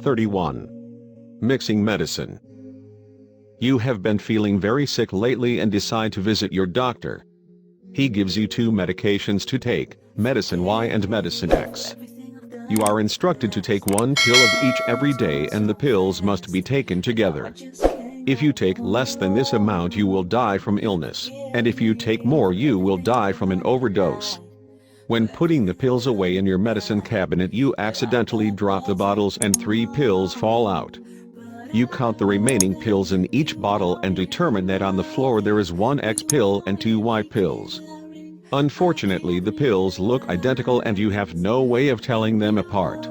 31. Mixing medicine. You have been feeling very sick lately and decide to visit your doctor. He gives you two medications to take, medicine Y and medicine X. You are instructed to take one pill of each every day and the pills must be taken together. If you take less than this amount you will die from illness, and if you take more you will die from an overdose. When putting the pills away in your medicine cabinet you accidentally drop the bottles and 3 pills fall out. You count the remaining pills in each bottle and determine that on the floor there is 1 X pill and 2 Y pills. Unfortunately the pills look identical and you have no way of telling them apart.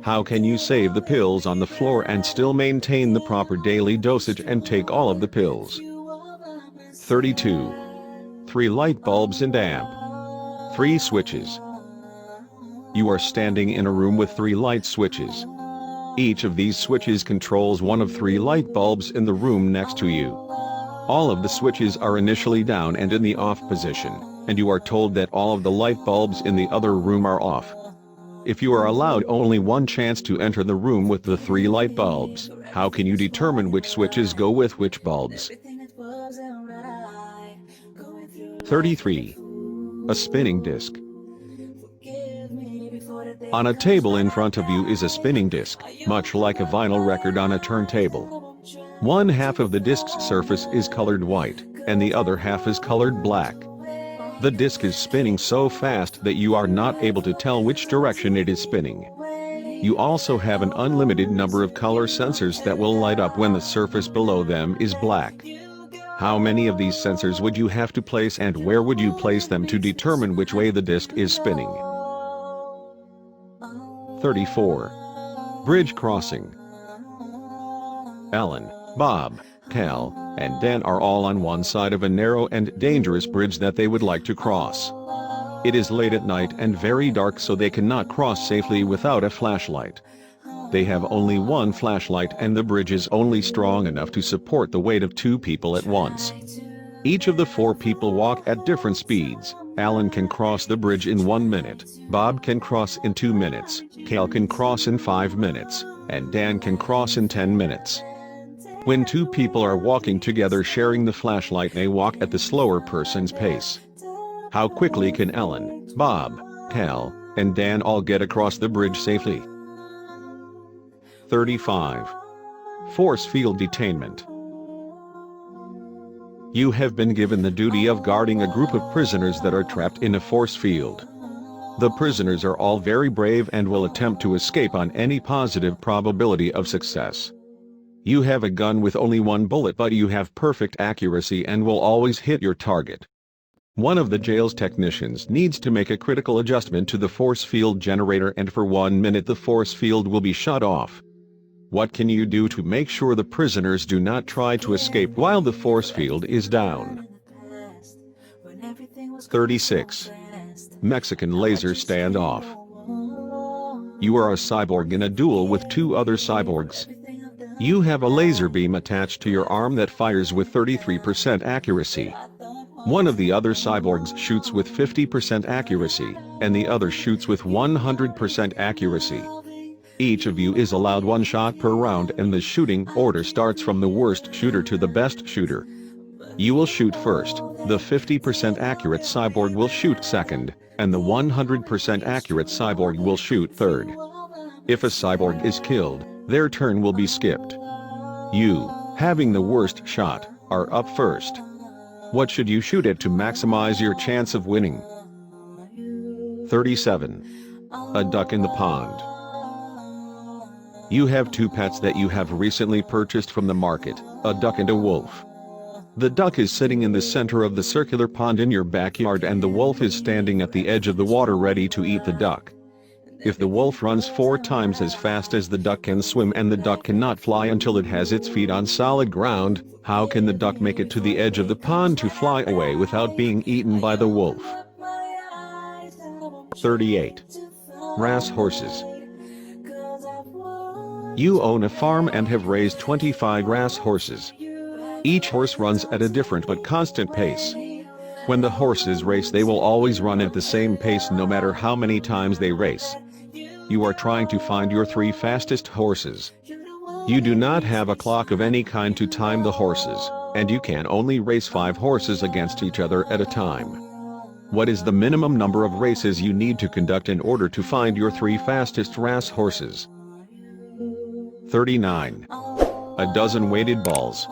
How can you save the pills on the floor and still maintain the proper daily dosage and take all of the pills? 32. 3 light bulbs and amp. 3 switches. You are standing in a room with 3 light switches. Each of these switches controls one of 3 light bulbs in the room next to you. All of the switches are initially down and in the off position, and you are told that all of the light bulbs in the other room are off. If you are allowed only one chance to enter the room with the 3 light bulbs, how can you determine which switches go with which bulbs? 33. A spinning disc. On a table in front of you is a spinning disc, much like a vinyl record on a turntable. One half of the disc's surface is colored white, and the other half is colored black. The disc is spinning so fast that you are not able to tell which direction it is spinning. You also have an unlimited number of color sensors that will light up when the surface below them is black. How many of these sensors would you have to place and where would you place them to determine which way the disc is spinning? 34. Bridge crossing. Ellen, Bob, Cal, and Dan are all on one side of a narrow and dangerous bridge that they would like to cross. It is late at night and very dark so they cannot cross safely without a flashlight. They have only one flashlight and the bridge is only strong enough to support the weight of 2 people at once. Each of the 4 people walk at different speeds. Alan can cross the bridge in 1 minute, Bob can cross in 2 minutes, Cal can cross in 5 minutes, and Dan can cross in 10 minutes. When 2 people are walking together sharing the flashlight they walk at the slower person's pace. How quickly can Ellen, Bob, Cal, and Dan all get across the bridge safely? 35. Force field detainment. You have been given the duty of guarding a group of prisoners that are trapped in a force field. The prisoners are all very brave and will attempt to escape on any positive probability of success. You have a gun with only 1 bullet but you have perfect accuracy and will always hit your target. One of the jail's technicians needs to make a critical adjustment to the force field generator and for 1 minute the force field will be shut off. What can you do to make sure the prisoners do not try to escape while the force field is down? 36. Mexican laser standoff. You are a cyborg in a duel with 2 other cyborgs. You have a laser beam attached to your arm that fires with 33% accuracy. One of the other cyborgs shoots with 50% accuracy, and the other shoots with 100% accuracy. Each of you is allowed 1 shot per round and the shooting order starts from the worst shooter to the best shooter. You will shoot first, the 50% accurate cyborg will shoot second, and the 100% accurate cyborg will shoot third. If a cyborg is killed, their turn will be skipped. You, having the worst shot, are up first. What should you shoot at to maximize your chance of winning? 37. A duck in the pond. You have 2 pets that you have recently purchased from the market, a duck and a wolf. The duck is sitting in the center of the circular pond in your backyard and the wolf is standing at the edge of the water ready to eat the duck. If the wolf runs 4 times as fast as the duck can swim and the duck cannot fly until it has its feet on solid ground, how can the duck make it to the edge of the pond to fly away without being eaten by the wolf? 38. Race horses. You own a farm and have raised 25 race horses. Each horse runs at a different but constant pace. When the horses race they will always run at the same pace no matter how many times they race. You are trying to find your 3 fastest horses. You do not have a clock of any kind to time the horses, and you can only race 5 horses against each other at a time. What is the minimum number of races you need to conduct in order to find your 3 fastest race horses? 39. A dozen weighted balls.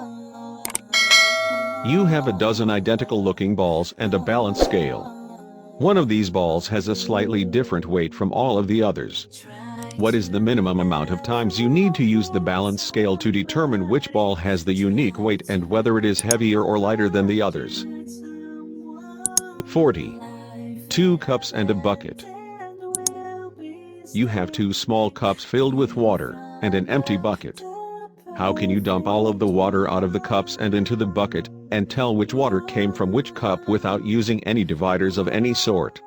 You have a dozen identical looking balls and a balance scale. One of these balls has a slightly different weight from all of the others. What is the minimum amount of times you need to use the balance scale to determine which ball has the unique weight and whether it is heavier or lighter than the others? 40. 2 cups and a bucket. You have 2 small cups filled with water and an empty bucket. How can you dump all of the water out of the cups and into the bucket, and tell which water came from which cup without using any dividers of any sort?